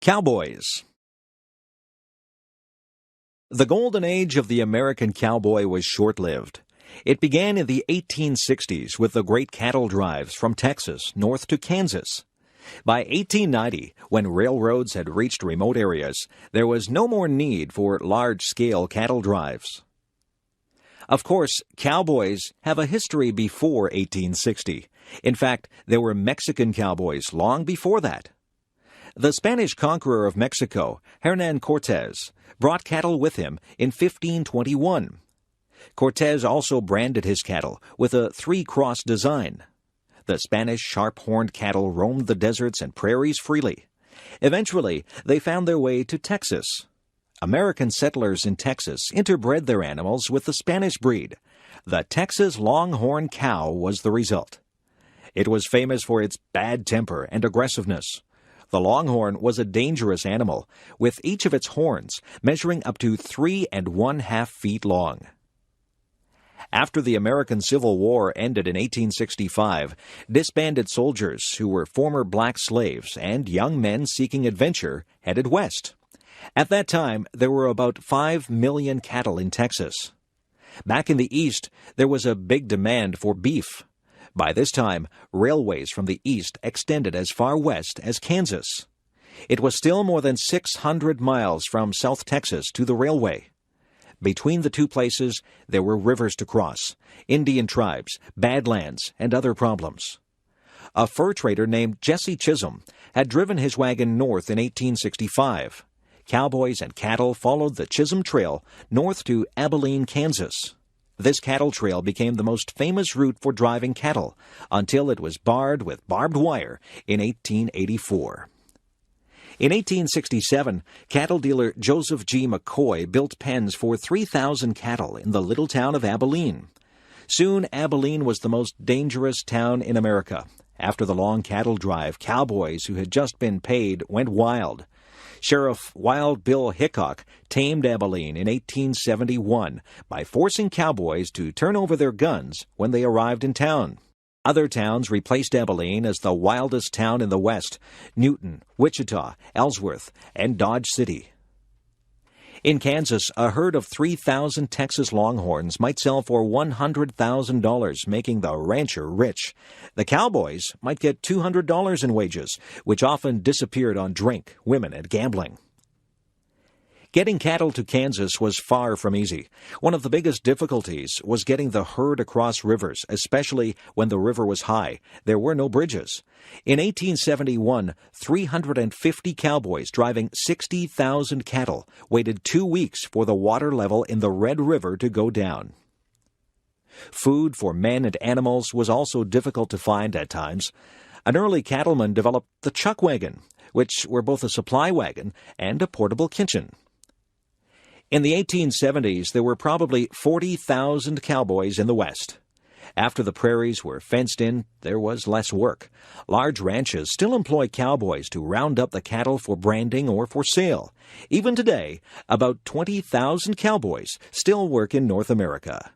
Cowboys. The golden age of the American cowboy was short-lived. It began in the 1860s with the great cattle drives from Texas north to Kansas. By 1890, when railroads had reached remote areas, there was no more need for large-scale cattle drives. Of course, cowboys have a history before 1860. In fact, there were Mexican cowboys long before that. The Spanish conqueror of Mexico, Hernán Cortés, brought cattle with him in 1521. Cortés also branded his cattle with a three-cross design. The Spanish sharp-horned cattle roamed the deserts and prairies freely. Eventually, they found their way to Texas. American settlers in Texas interbred their animals with the Spanish breed. The Texas Longhorn cow was the result. It was famous for its bad temper and aggressiveness. The longhorn was a dangerous animal, with each of its horns measuring up to 3 1/2 feet long. After the American Civil War ended in 1865, disbanded soldiers who were former black slaves and young men seeking adventure headed west. At that time, there were about 5 million cattle in Texas. Back in the east, there was a big demand for beef. By this time, railways from the east extended as far west as Kansas. It was still more than 600 miles from South Texas to the railway. Between the two places, there were rivers to cross, Indian tribes, badlands, and other problems. A fur trader named Jesse Chisholm had driven his wagon north in 1865. Cowboys and cattle followed the Chisholm Trail north to Abilene, Kansas. This cattle trail became the most famous route for driving cattle until it was barred with barbed wire in 1884. In 1867, cattle dealer Joseph G. McCoy built pens for 3,000 cattle in the little town of Abilene. Soon, Abilene was the most dangerous town in America. After the long cattle drive, cowboys who had just been paid went wild. Sheriff Wild Bill Hickok tamed Abilene in 1871 by forcing cowboys to turn over their guns when they arrived in town. Other towns replaced Abilene as the wildest town in the West: Newton, Wichita, Ellsworth, and Dodge City. In Kansas, a herd of 3,000 Texas Longhorns might sell for $100,000, making the rancher rich. The cowboys might get $200 in wages, which often disappeared on drink, women, and gambling. Getting cattle to Kansas was far from easy. One of the biggest difficulties was getting the herd across rivers, especially when the river was high. There were no bridges. In 1871, 350 cowboys driving 60,000 cattle waited 2 weeks for the water level in the Red River to go down. Food for men and animals was also difficult to find at times. An early cattleman developed the chuck wagon, which were both a supply wagon and a portable kitchen. In the 1870s, there were probably 40,000 cowboys in the West. After the prairies were fenced in, there was less work. Large ranches still employ cowboys to round up the cattle for branding or for sale. Even today, about 20,000 cowboys still work in North America.